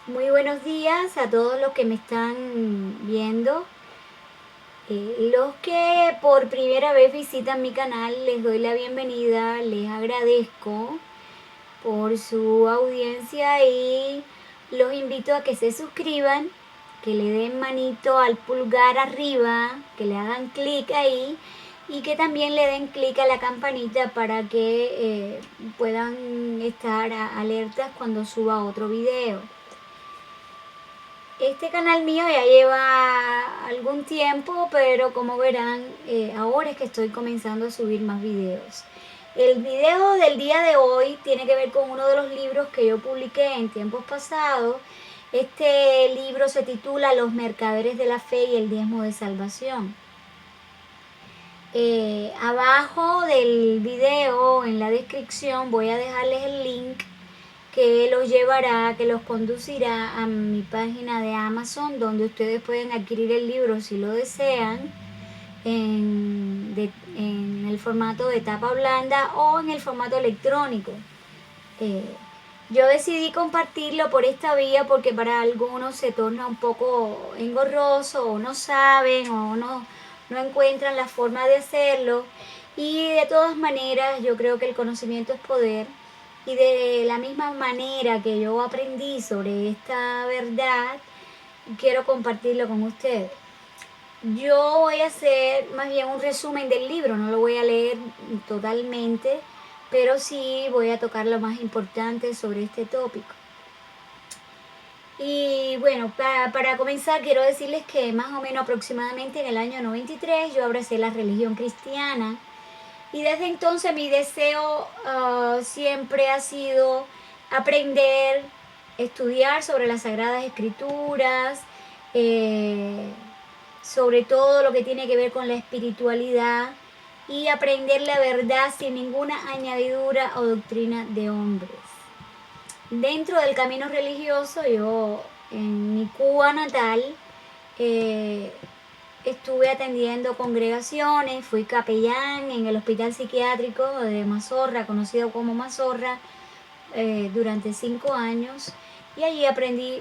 Muy buenos días a todos los que me están viendo. Los que por primera vez visitan mi canal, les doy la bienvenida, les agradezco por su audiencia y los invito a que se suscriban, que le den manito al pulgar arriba, que le hagan clic ahí y que también le den clic a la campanita para que puedan estar alertas cuando suba otro video. Este canal mío ya lleva algún tiempo, pero como verán, ahora es que estoy comenzando a subir más videos. El video del día de hoy tiene que ver con uno de los libros que yo publiqué en tiempos pasados. Este libro se titula Los mercaderes de la fe y el diezmo de salvación. Abajo del video, en la descripción, voy a dejarles el link que los llevará, que los conducirá a mi página de Amazon, donde ustedes pueden adquirir el libro si lo desean, en el formato de tapa blanda o en el formato electrónico. Yo decidí compartirlo por esta vía porque para algunos se torna un poco engorroso o no saben o no encuentran la forma de hacerlo, y de todas maneras yo creo que el conocimiento es poder, y de la misma manera que yo aprendí sobre esta verdad, quiero compartirlo con ustedes. Yo voy a hacer más bien un resumen del libro, no lo voy a leer totalmente, pero sí voy a tocar lo más importante sobre este tópico. Y bueno, para comenzar quiero decirles que más o menos aproximadamente en el año 93 yo abracé la religión cristiana, y desde entonces mi deseo siempre ha sido aprender, estudiar sobre las Sagradas Escrituras, eh, sobre todo lo que tiene que ver con la espiritualidad, y aprender la verdad sin ninguna añadidura o doctrina de hombres. Dentro del camino religioso, yo en mi Cuba natal eh, estuve atendiendo congregaciones, fui capellán en el hospital psiquiátrico de Mazorra, conocido como Mazorra, durante 5 años, y allí aprendí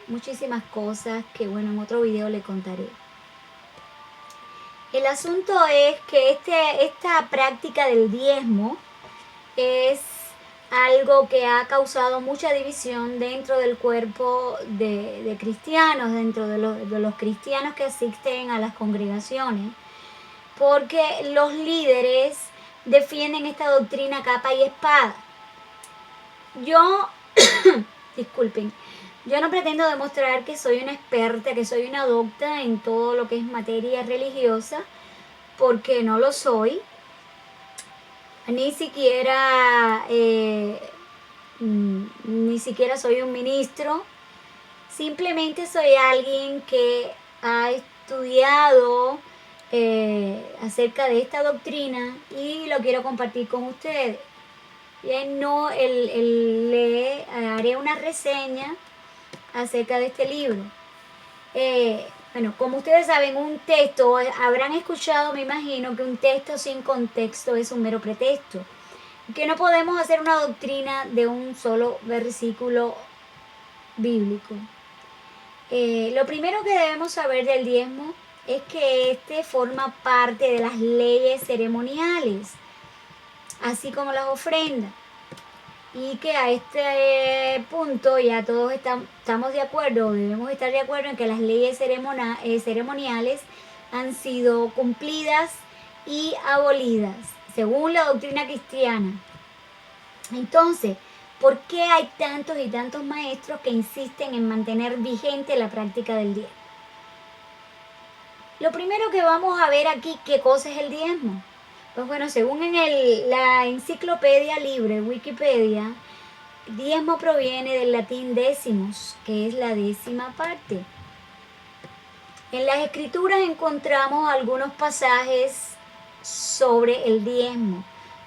muchísimas cosas que bueno, en otro video le contaré. El asunto es que esta práctica del diezmo es algo que ha causado mucha división dentro del cuerpo de cristianos, dentro de los cristianos que asisten a las congregaciones, porque los líderes defienden esta doctrina capa y espada. Yo, disculpen, yo no pretendo demostrar que soy una experta, que soy una docta en todo lo que es materia religiosa, porque no lo soy. Ni siquiera, ni siquiera soy un ministro. Simplemente soy alguien que ha estudiado acerca de esta doctrina y lo quiero compartir con ustedes. Bien, no, le haré una reseña acerca de este libro. Bueno, como ustedes saben, un texto, habrán escuchado, me imagino, que un texto sin contexto es un mero pretexto. Que no podemos hacer una doctrina de un solo versículo bíblico. Lo primero que debemos saber del diezmo es que este forma parte de las leyes ceremoniales, así como las ofrendas. Y que a este punto ya todos estamos de acuerdo, debemos estar de acuerdo en que las leyes ceremoniales han sido cumplidas y abolidas, según la doctrina cristiana. Entonces, ¿por qué hay tantos y tantos maestros que insisten en mantener vigente la práctica del diezmo? Lo primero que vamos a ver aquí, ¿qué cosa es el diezmo? Pues bueno, según la enciclopedia libre, Wikipedia, diezmo proviene del latín décimos, que es la décima parte. En las escrituras encontramos algunos pasajes sobre el diezmo.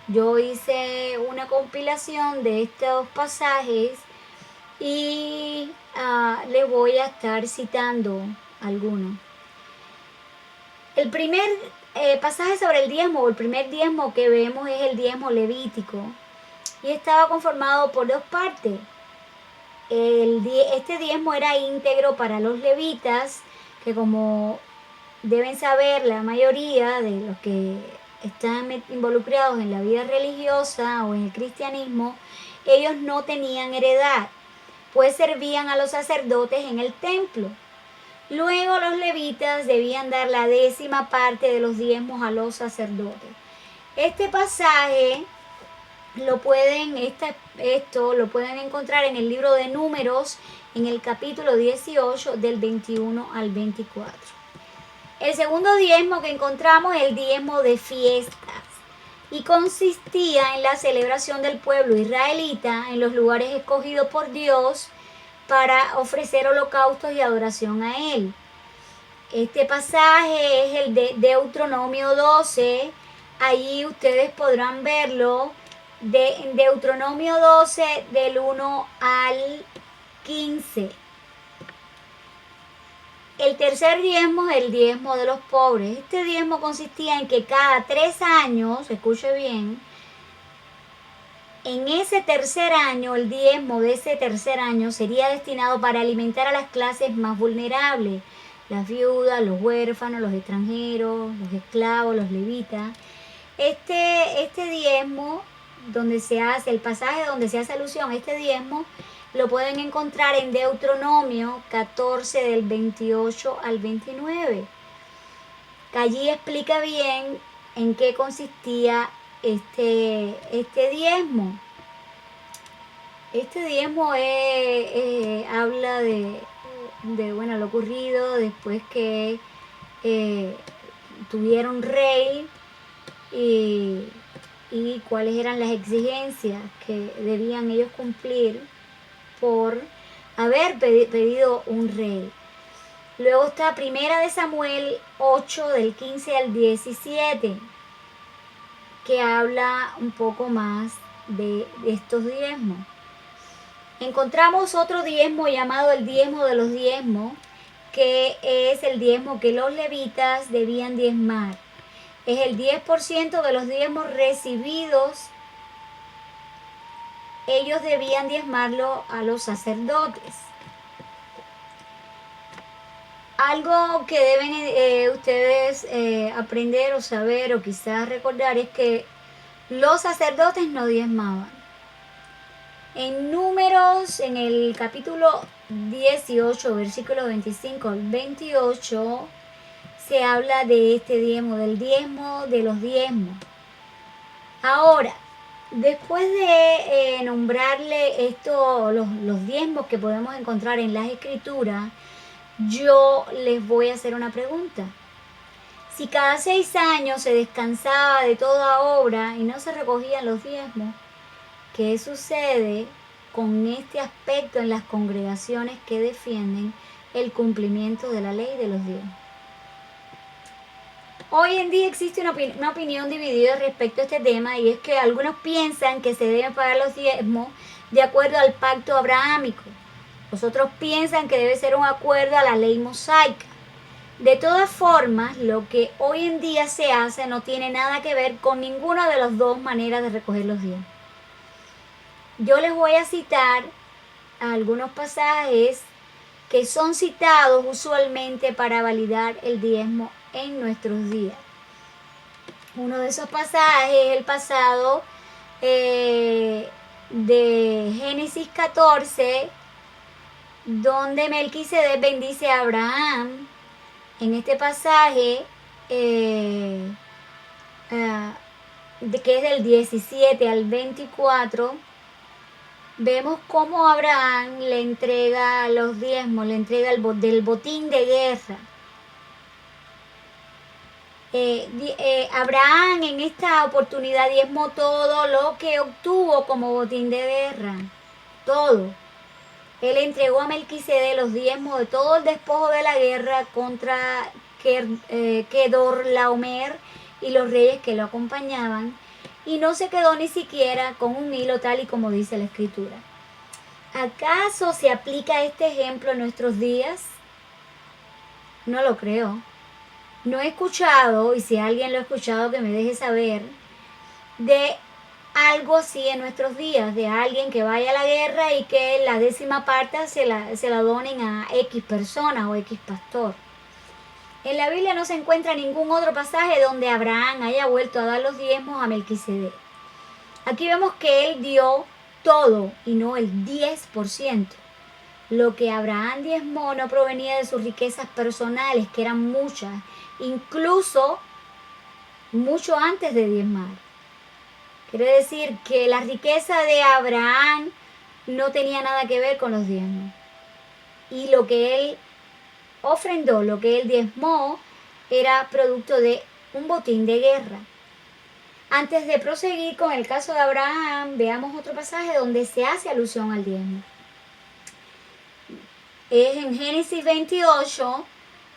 Yo hice una compilación de estos pasajes y les voy a estar citando algunos. El primer pasaje sobre el diezmo, o el primer diezmo que vemos, es el diezmo levítico, y estaba conformado por dos partes. este diezmo era íntegro para los levitas, que como deben saber la mayoría de los que están involucrados en la vida religiosa o en el cristianismo, ellos no tenían heredad, pues servían a los sacerdotes en el templo. Luego los levitas debían dar la 10ª parte de los diezmos a los sacerdotes. Este pasaje esto lo pueden encontrar en el libro de Números, en el capítulo 18, del 21 al 24. El segundo diezmo que encontramos es el diezmo de fiestas, y consistía en la celebración del pueblo israelita en los lugares escogidos por Dios para ofrecer holocaustos y adoración a Él. Este pasaje es el de Deuteronomio 12. Allí ustedes podrán verlo, en Deuteronomio 12, del 1 al 15. El tercer diezmo es el diezmo de los pobres. Este diezmo consistía en que cada 3 años, escuche bien, en ese tercer año, el diezmo de ese tercer año sería destinado para alimentar a las clases más vulnerables, las viudas, los huérfanos, los extranjeros, los esclavos, los levitas. Este diezmo, el pasaje donde se hace alusión a este diezmo, lo pueden encontrar en Deuteronomio 14, del 28 al 29. Allí explica bien en qué consistía este diezmo. Este diezmo habla de lo ocurrido después que tuvieron rey y cuáles eran las exigencias que debían ellos cumplir por haber pedido un rey. Luego está Primera de Samuel 8, del 15 al 17, que habla un poco más de estos diezmos. Encontramos otro diezmo llamado el diezmo de los diezmos, que es el diezmo que los levitas debían diezmar. Es el 10% de los diezmos recibidos. Ellos debían diezmarlo a los sacerdotes. Algo que deben ustedes aprender o saber o quizás recordar es que los sacerdotes no diezmaban. En Números, en el capítulo 18, versículo 25 al 28, se habla de este diezmo, del diezmo de los diezmos. Ahora, después de nombrarle los diezmos que podemos encontrar en las Escrituras, yo les voy a hacer una pregunta. Si cada 6 años se descansaba de toda obra y no se recogían los diezmos, ¿qué sucede con este aspecto en las congregaciones que defienden el cumplimiento de la ley de los diezmos? Hoy en día existe una opinión dividida respecto a este tema, y es que algunos piensan que se deben pagar los diezmos de acuerdo al pacto abrahámico. Los otros piensan que debe ser un acuerdo a la ley mosaica. De todas formas, lo que hoy en día se hace no tiene nada que ver con ninguna de las dos maneras de recoger los diezmos. Yo les voy a citar algunos pasajes que son citados usualmente para validar el diezmo en nuestros días. Uno de esos pasajes es el pasado de Génesis 14, donde Melquisedec bendice a Abraham. En este pasaje, que es del 17 al 24, vemos cómo Abraham le entrega los diezmos, le entrega del botín de guerra. Abraham en esta oportunidad diezmó todo lo que obtuvo como botín de guerra, todo. Él entregó a Melquisedec los diezmos de todo el despojo de la guerra contra Kedorlaomer y los reyes que lo acompañaban, y no se quedó ni siquiera con un hilo, tal y como dice la Escritura. ¿Acaso se aplica este ejemplo en nuestros días? No lo creo. No he escuchado, y si alguien lo ha escuchado que me deje saber, de algo así en nuestros días, de alguien que vaya a la guerra y que la 10ª parte se la donen a X persona o X pastor. En la Biblia no se encuentra ningún otro pasaje donde Abraham haya vuelto a dar los diezmos a Melquisedec. Aquí vemos que él dio todo y no el 10%. Lo que Abraham diezmó no provenía de sus riquezas personales, que eran muchas, incluso mucho antes de diezmar. Quiere decir que la riqueza de Abraham no tenía nada que ver con los diezmos. Y lo que él ofrendó, lo que él diezmó, era producto de un botín de guerra. Antes de proseguir con el caso de Abraham, veamos otro pasaje donde se hace alusión al diezmo. Es en Génesis 28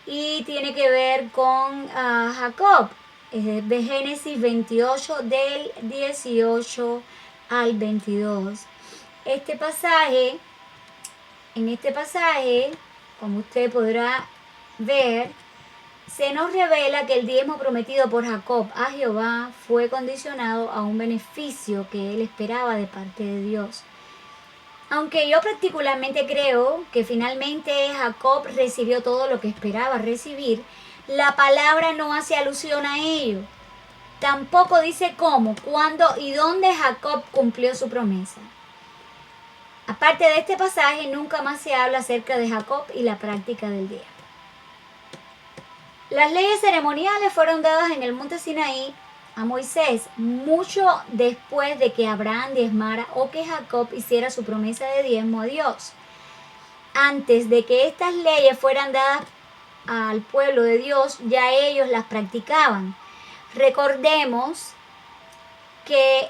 y tiene que ver con Jacob. Es de Génesis 28 del 18 al 22. En este pasaje, como usted podrá ver, se nos revela que el diezmo prometido por Jacob a Jehová fue condicionado a un beneficio que él esperaba de parte de Dios. Aunque yo particularmente creo que finalmente Jacob recibió todo lo que esperaba recibir, la palabra no hace alusión a ello. Tampoco dice cómo, cuándo y dónde Jacob cumplió su promesa. Aparte de este pasaje, nunca más se habla acerca de Jacob y la práctica del diezmo. Las leyes ceremoniales fueron dadas en el monte Sinaí a Moisés mucho después de que Abraham diezmara o que Jacob hiciera su promesa de diezmo a Dios. Antes de que estas leyes fueran dadas al pueblo de Dios, ya ellos las practicaban. Recordemos que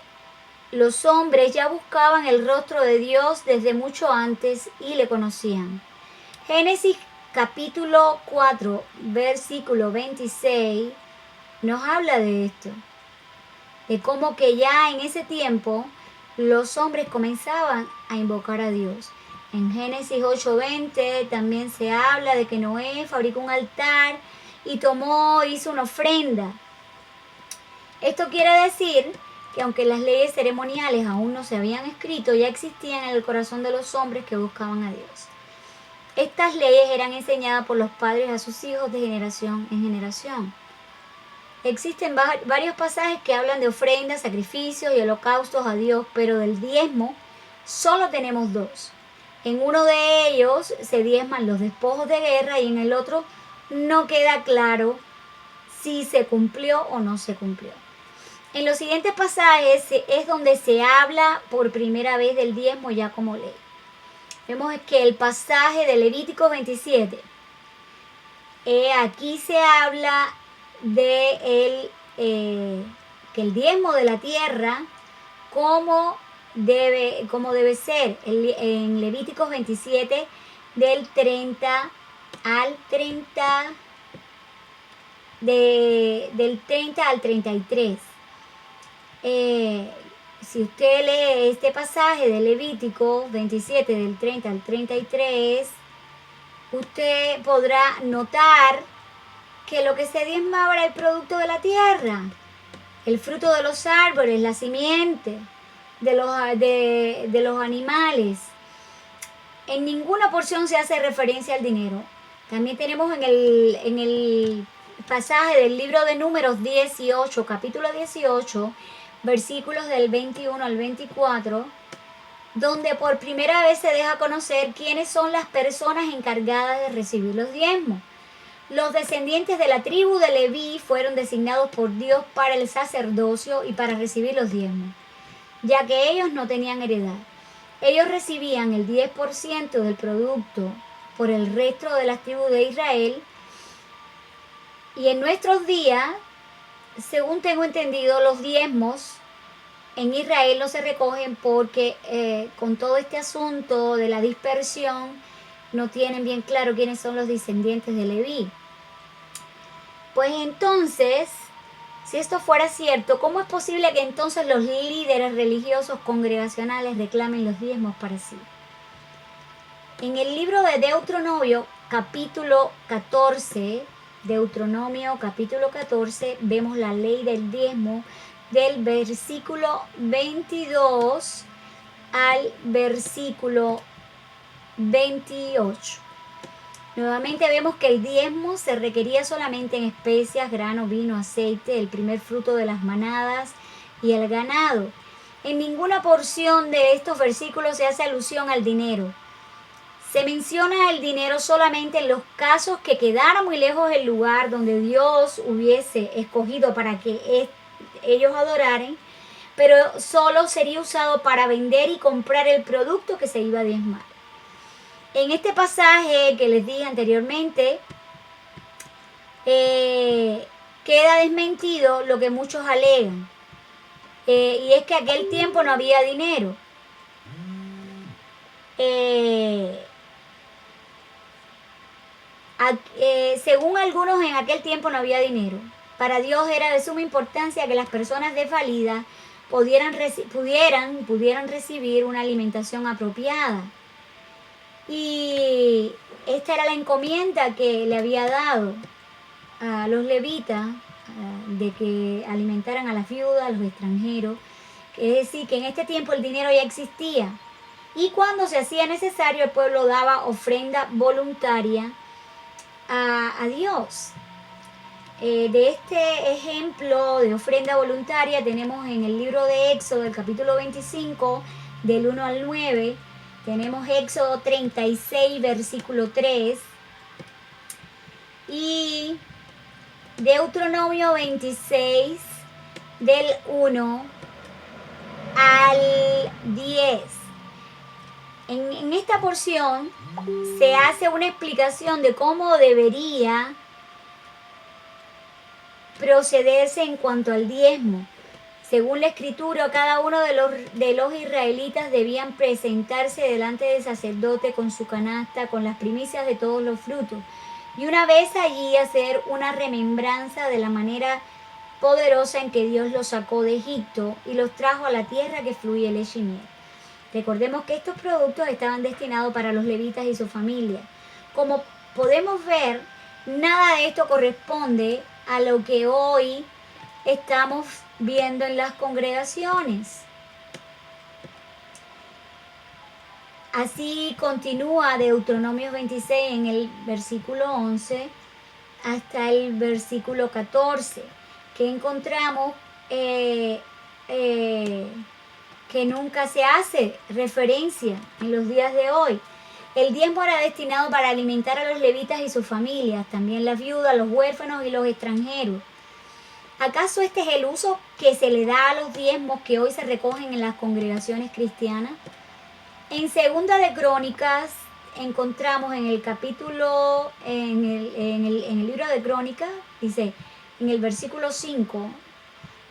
los hombres ya buscaban el rostro de Dios desde mucho antes y le conocían. Génesis capítulo 4, versículo 26, nos habla de esto, de cómo que ya en ese tiempo los hombres comenzaban a invocar a Dios. En Génesis 8:20 también se habla de que Noé fabricó un altar y hizo una ofrenda. Esto quiere decir que aunque las leyes ceremoniales aún no se habían escrito, ya existían en el corazón de los hombres que buscaban a Dios. Estas leyes eran enseñadas por los padres a sus hijos de generación en generación. Existen varios pasajes que hablan de ofrendas, sacrificios y holocaustos a Dios, pero del diezmo solo tenemos dos. En uno de ellos se diezman los despojos de guerra y en el otro no queda claro si se cumplió o no se cumplió. En los siguientes pasajes es donde se habla por primera vez del diezmo ya como ley. Vemos que el pasaje de Levítico 27, aquí se habla de que el diezmo de la tierra, cómo debe ser. En Levíticos 27, del 30 al 33. Si usted lee este pasaje de Levítico 27 del 30 al 33, usted podrá notar que lo que se diezmaba era el producto de la tierra, el fruto de los árboles, la simiente de los animales. En ninguna porción se hace referencia al dinero. También tenemos en el pasaje del libro de Números 18, capítulo 18, versículos del 21 al 24, donde por primera vez se deja conocer quiénes son las personas encargadas de recibir los diezmos. Los descendientes de la tribu de Leví fueron designados por Dios para el sacerdocio y para recibir los diezmos, ya que ellos no tenían heredad. Ellos recibían el 10% del producto por el resto de las tribus de Israel. Y en nuestros días, según tengo entendido, los diezmos en Israel no se recogen porque con todo este asunto de la dispersión no tienen bien claro quiénes son los descendientes de Leví. Pues entonces, si esto fuera cierto, ¿cómo es posible que entonces los líderes religiosos congregacionales reclamen los diezmos para sí? En el libro de Deuteronomio, capítulo 14, vemos la ley del diezmo del versículo 22 al versículo 28. Nuevamente vemos que el diezmo se requería solamente en especias, grano, vino, aceite, el primer fruto de las manadas y el ganado. En ninguna porción de estos versículos se hace alusión al dinero. Se menciona el dinero solamente en los casos que quedara muy lejos del lugar donde Dios hubiese escogido para que ellos adoraran, pero solo sería usado para vender y comprar el producto que se iba a diezmar. En este pasaje que les dije anteriormente, queda desmentido lo que muchos alegan, y es que aquel tiempo no había dinero. Según algunos, en aquel tiempo no había dinero. Para Dios era de suma importancia que las personas desvalidas pudieran recibir una alimentación apropiada. Y esta era la encomienda que le había dado a los levitas, de que alimentaran a las viudas, a los extranjeros. Es decir, que en este tiempo el dinero ya existía. Y cuando se hacía necesario, el pueblo daba ofrenda voluntaria a Dios. De este ejemplo de ofrenda voluntaria tenemos en el libro de Éxodo, el capítulo 25, del 1 al 9. Tenemos Éxodo 36, versículo 3. Y Deuteronomio 26, del 1 al 10. En esta porción se hace una explicación de cómo debería procederse en cuanto al diezmo. Según la escritura, cada uno de los israelitas debían presentarse delante del sacerdote con su canasta, con las primicias de todos los frutos, y una vez allí hacer una remembranza de la manera poderosa en que Dios los sacó de Egipto y los trajo a la tierra que fluye leche y miel. Recordemos que estos productos estaban destinados para los levitas y su familia. Como podemos ver, nada de esto corresponde a lo que hoy estamos viendo en las congregaciones. Así continúa Deuteronomio 26 en el versículo 11 hasta el versículo 14, que encontramos que nunca se hace referencia en los días de hoy. El diezmo era destinado para alimentar a los levitas y sus familias, también las viudas, los huérfanos y los extranjeros. ¿Acaso este es el uso que se le da a los diezmos que hoy se recogen en las congregaciones cristianas? En Segunda de Crónicas encontramos en el capítulo, en el libro de Crónicas, dice, en el versículo 5,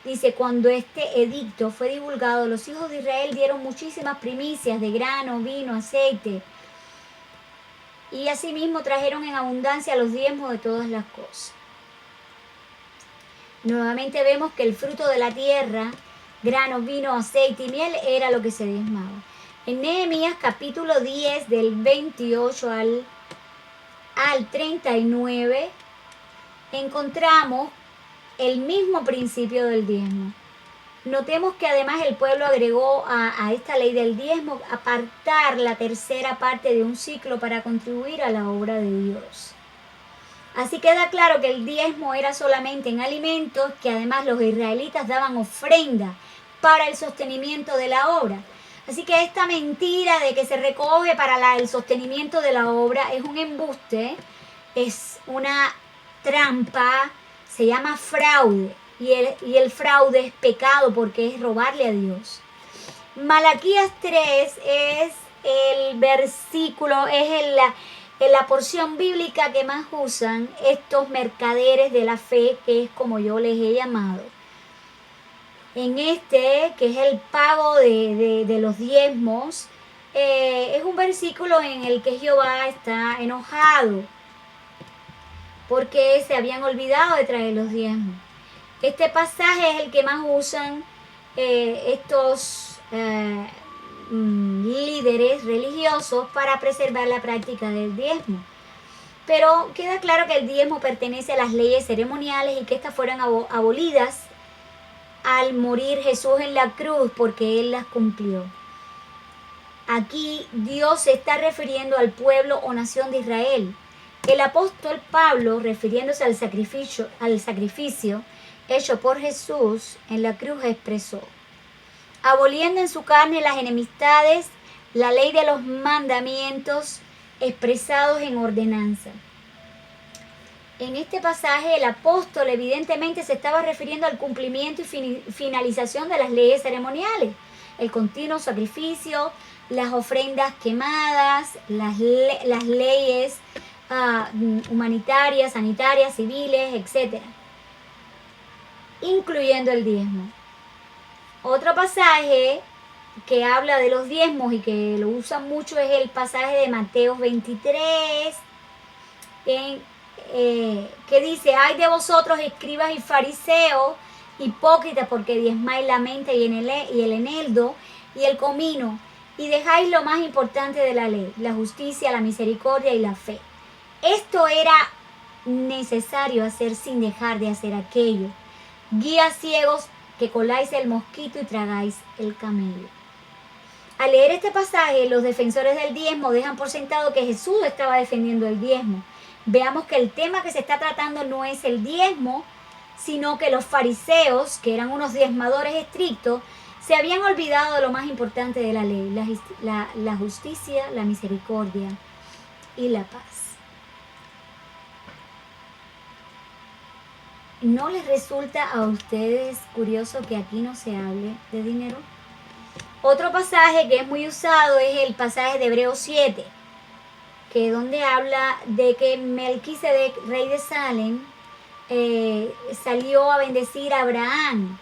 dice, cuando este edicto fue divulgado, los hijos de Israel dieron muchísimas primicias de grano, vino, aceite, y asimismo trajeron en abundancia los diezmos de todas las cosas. Nuevamente vemos que el fruto de la tierra, grano, vino, aceite y miel, era lo que se diezmaba. En Nehemías capítulo 10, del 28 al 39, encontramos el mismo principio del diezmo. Notemos que además el pueblo agregó a esta ley del diezmo apartar la tercera parte de un ciclo para contribuir a la obra de Dios. Así queda claro que el diezmo era solamente en alimentos, que además los israelitas daban ofrenda para el sostenimiento de la obra. Así que esta mentira de que se recoge para el sostenimiento de la obra es un embuste, es una trampa, se llama fraude. Y el fraude es pecado porque es robarle a Dios. Malaquías 3 es el versículo, es la porción bíblica que más usan estos mercaderes de la fe, que es como yo les he llamado. En este, que es el pago de los diezmos, es un versículo en el que Jehová está enojado porque se habían olvidado de traer los diezmos. Este pasaje es el que más usan estos líderes religiosos para preservar la práctica del diezmo. Pero queda claro que el diezmo pertenece a las leyes ceremoniales y que estas fueron abolidas al morir Jesús en la cruz porque Él las cumplió. Aquí Dios se está refiriendo al pueblo o nación de Israel. El apóstol Pablo, refiriéndose al sacrificio hecho por Jesús en la cruz, expresó: aboliendo en su carne las enemistades, la ley de los mandamientos expresados en ordenanza. En este pasaje el apóstol evidentemente se estaba refiriendo al cumplimiento y finalización de las leyes ceremoniales, el continuo sacrificio, las ofrendas quemadas, las leyes humanitarias, sanitarias, civiles, etc., incluyendo el diezmo. Otro pasaje que habla de los diezmos y que lo usan mucho es el pasaje de Mateo 23, que dice: ay de vosotros, escribas y fariseos, hipócritas, porque diezmáis la menta y el eneldo y el comino, y dejáis lo más importante de la ley, la justicia, la misericordia y la fe. Esto era necesario hacer sin dejar de hacer aquello. Guías ciegos que coláis el mosquito y tragáis el camello. Al leer este pasaje, los defensores del diezmo dejan por sentado que Jesús estaba defendiendo el diezmo. Veamos que el tema que se está tratando no es el diezmo, sino que los fariseos, que eran unos diezmadores estrictos, se habían olvidado de lo más importante de la ley, la justicia, la misericordia y la paz. ¿No les resulta a ustedes curioso que aquí no se hable de dinero? Otro pasaje que es muy usado es el pasaje de Hebreos 7, que donde habla de que Melquisedec, rey de Salem, salió a bendecir a Abraham.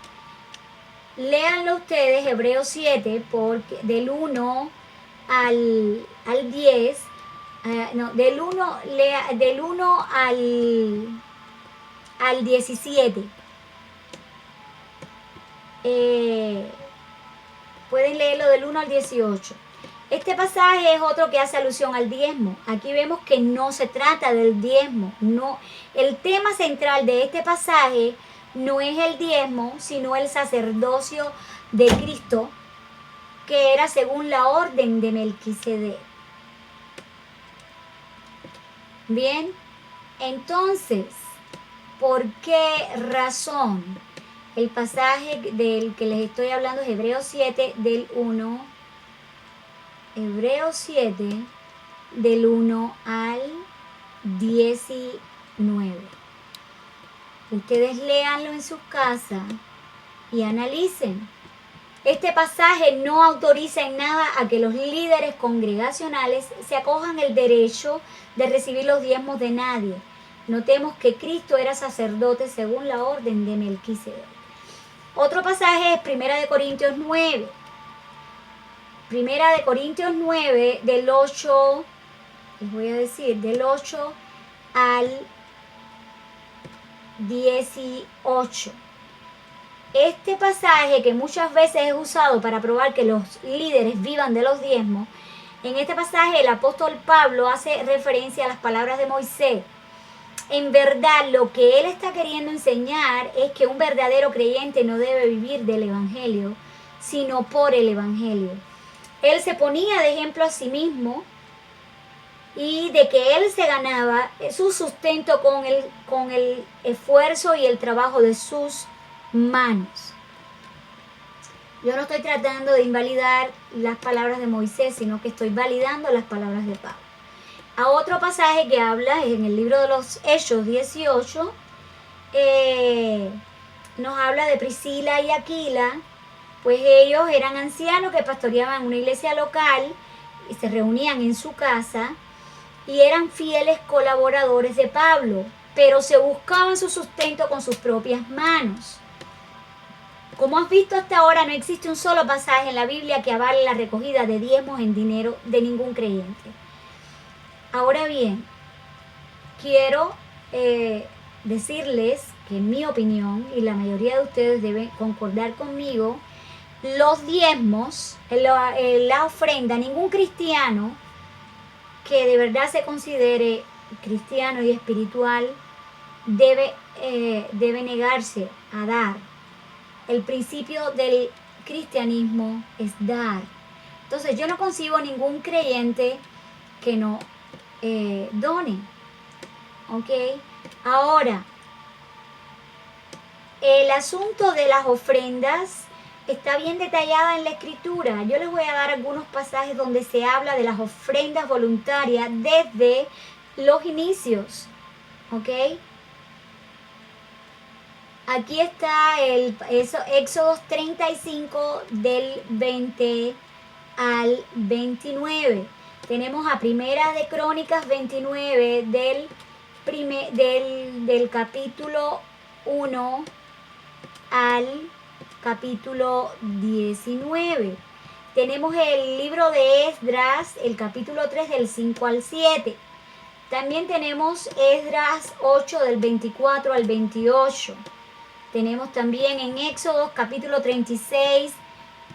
Léanlo ustedes, Hebreos 7, porque del 1 al 10, del 1 al 17. Pueden leerlo del 1 al 18. Este pasaje es otro que hace alusión al diezmo. Aquí vemos que no se trata del diezmo. No, el tema central de este pasaje no es el diezmo, sino el sacerdocio de Cristo, que era según la orden de Melquisedec. Bien, entonces, ¿por qué razón? El pasaje del que les estoy hablando es Hebreos 7, del 1. Hebreos 7, del 1 al 19. Ustedes léanlo en sus casas y analicen. Este pasaje no autoriza en nada a que los líderes congregacionales se acojan el derecho de recibir los diezmos de nadie. Notemos que Cristo era sacerdote según la orden de Melquisedec. Otro pasaje es 1 Corintios 9. 1 Corintios 9, del 8, les voy a decir, del 8 al 18. Este pasaje, que muchas veces es usado para probar que los líderes vivan de los diezmos, en este pasaje el apóstol Pablo hace referencia a las palabras de Moisés. En verdad, lo que él está queriendo enseñar es que un verdadero creyente no debe vivir del evangelio, sino por el evangelio. Él se ponía de ejemplo a sí mismo y de que él se ganaba su sustento con el esfuerzo y el trabajo de sus manos. Yo no estoy tratando de invalidar las palabras de Moisés, sino que estoy validando las palabras de Pablo. A otro pasaje que habla en el libro de los Hechos 18, nos habla de Priscila y Aquila, pues ellos eran ancianos que pastoreaban una iglesia local y se reunían en su casa y eran fieles colaboradores de Pablo, pero se buscaban su sustento con sus propias manos. Como has visto hasta ahora, no existe un solo pasaje en la Biblia que avale la recogida de diezmos en dinero de ningún creyente. Ahora bien, quiero decirles que en mi opinión, y la mayoría de ustedes deben concordar conmigo, los diezmos, la ofrenda, ningún cristiano que de verdad se considere cristiano y espiritual debe negarse a dar el principio del cristianismo es dar. Entonces yo no concibo ningún creyente que no done. ¿Ok? Ahora, el asunto de las ofrendas está bien detallada en la Escritura. Yo les voy a dar algunos pasajes donde se habla de las ofrendas voluntarias desde los inicios. ¿Ok? Aquí está Éxodo 35 del 20 al 29. Tenemos a Primera de Crónicas 29 del capítulo 1 al capítulo 19. Tenemos el libro de Esdras, el capítulo 3 del 5 al 7. También tenemos Esdras 8 del 24 al 28. Tenemos también en Éxodo capítulo 36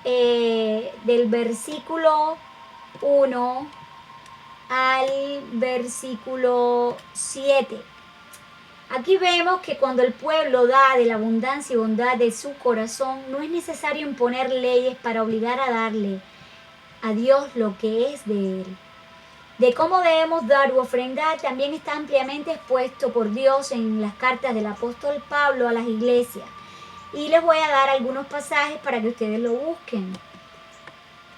del versículo 1 al versículo 7. Aquí vemos que cuando el pueblo da de la abundancia y bondad de su corazón, no es necesario imponer leyes para obligar a darle a Dios lo que es de Él. De cómo debemos dar u ofrendar también está ampliamente expuesto por Dios en las cartas del apóstol Pablo a las iglesias. Y les voy a dar algunos pasajes para que ustedes lo busquen.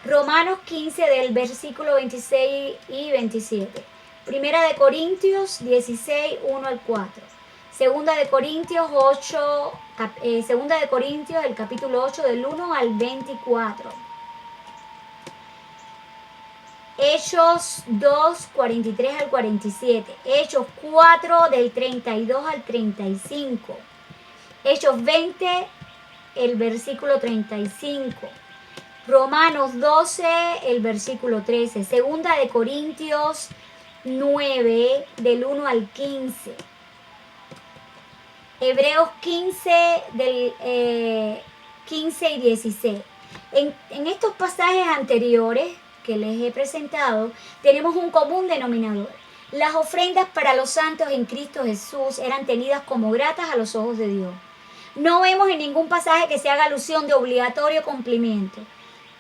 Romanos 15 del versículo 26 y 27. Primera de Corintios 16, 1 al 4. Segunda de Corintios el capítulo 8 del 1 al 24. Hechos 2, 43 al 47. Hechos 4 del 32 al 35. Hechos 20, el versículo 35. Romanos 12, el versículo 13. Segunda de Corintios 9, del 1 al 15. Hebreos 15, del 15 y 16. En estos pasajes anteriores que les he presentado, tenemos un común denominador. Las ofrendas para los santos en Cristo Jesús eran tenidas como gratas a los ojos de Dios. No vemos en ningún pasaje que se haga alusión de obligatorio cumplimiento.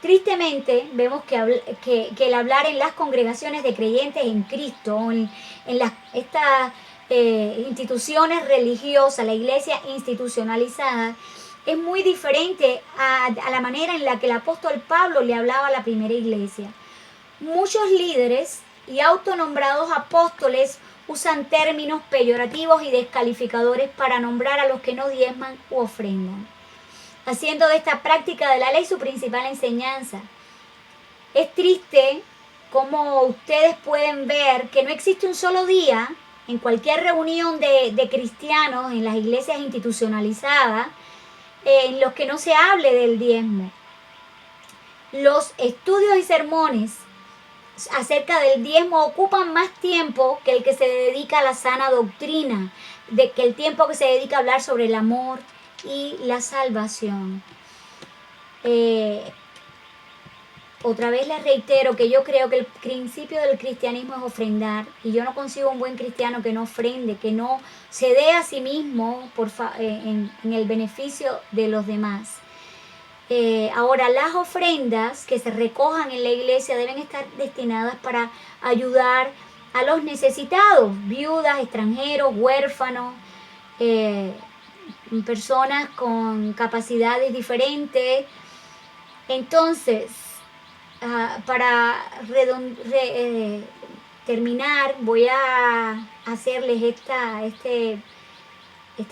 Tristemente, vemos que el hablar en las congregaciones de creyentes en Cristo, en estas instituciones religiosas, la iglesia institucionalizada, es muy diferente a la manera en la que el apóstol Pablo le hablaba a la primera iglesia. Muchos líderes y autonombrados apóstoles usan términos peyorativos y descalificadores para nombrar a los que no diezman u ofrendan, haciendo de esta práctica de la ley su principal enseñanza. Es triste como ustedes pueden ver que no existe un solo día en cualquier reunión de cristianos en las iglesias institucionalizadas en los que no se hable del diezmo. Los estudios y sermones acerca del diezmo ocupan más tiempo que el que se dedica a la sana doctrina, que el tiempo que se dedica a hablar sobre el amor y la salvación. Otra vez les reitero que yo creo que el principio del cristianismo es ofrendar, y yo no consigo un buen cristiano que no ofrende, que no se dé a sí mismo en el beneficio de los demás. Ahora, las ofrendas que se recojan en la iglesia deben estar destinadas para ayudar a los necesitados, viudas, extranjeros, huérfanos, personas con capacidades diferentes. Entonces, para terminar, voy a hacerles esta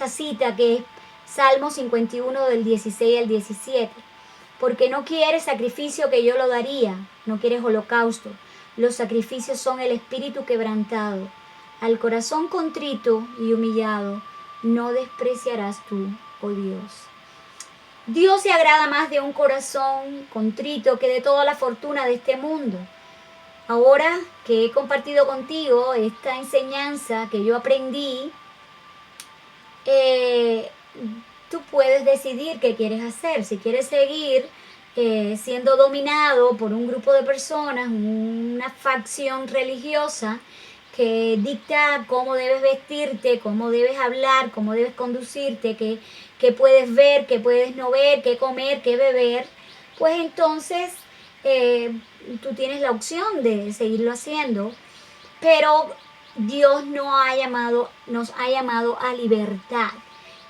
cita que es Salmo 51 del 16 al 17. Porque no quieres sacrificio que yo lo daría, no quieres holocausto. Los sacrificios son el espíritu quebrantado. Al corazón contrito y humillado, no despreciarás tú, oh Dios. Dios se agrada más de un corazón contrito que de toda la fortuna de este mundo. Ahora que he compartido contigo esta enseñanza que yo aprendí, tú puedes decidir qué quieres hacer. Si quieres seguir siendo dominado por un grupo de personas, una facción religiosa que dicta cómo debes vestirte, cómo debes hablar, cómo debes conducirte, qué qué puedes ver, qué puedes no ver, qué comer, qué beber, pues entonces tú tienes la opción de seguirlo haciendo. Pero Dios nos ha llamado a libertad.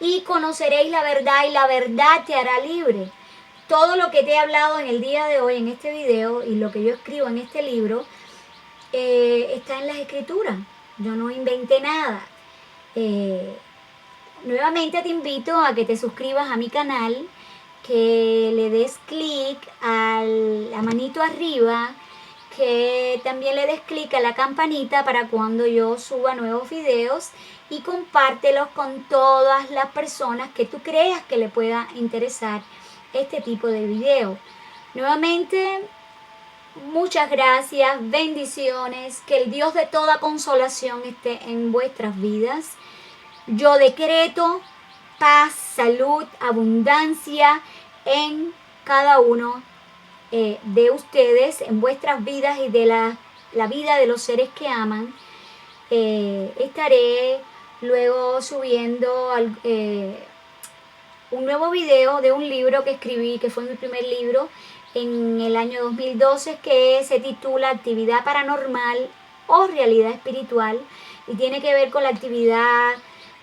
Y conoceréis la verdad y la verdad te hará libre. Todo lo que te he hablado en el día de hoy, en este video, y lo que yo escribo en este libro, está en las escrituras. Yo no inventé nada. Nuevamente te invito a que te suscribas a mi canal, que le des clic a la manito arriba, que también le des clic a la campanita para cuando yo suba nuevos videos, y compártelos con todas las personas que tú creas que le pueda interesar este tipo de video. Nuevamente, muchas gracias, bendiciones, que el Dios de toda consolación esté en vuestras vidas. Yo decreto paz, salud, abundancia en cada uno de ustedes, en vuestras vidas y de la vida de los seres que aman. Estaré luego subiendo un nuevo video de un libro que escribí, que fue mi primer libro en el año 2012, que se titula Actividad Paranormal o Realidad Espiritual, y tiene que ver con la actividad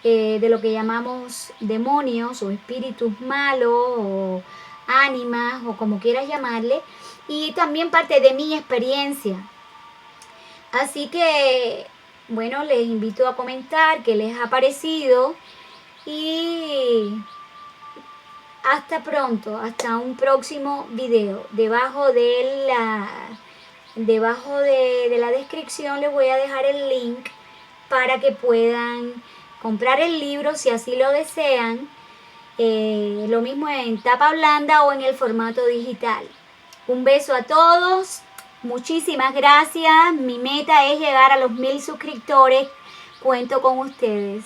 de lo que llamamos demonios o espíritus malos o ánimas o como quieras llamarle, y también parte de mi experiencia. Así que, bueno, les invito a comentar qué les ha parecido, y hasta pronto, hasta un próximo video. Debajo de la descripción les voy a dejar el link para que puedan comprar el libro si así lo desean. Lo mismo en tapa blanda o en el formato digital. Un beso a todos, muchísimas gracias. Mi meta es llegar a los 1000 suscriptores. Cuento con ustedes.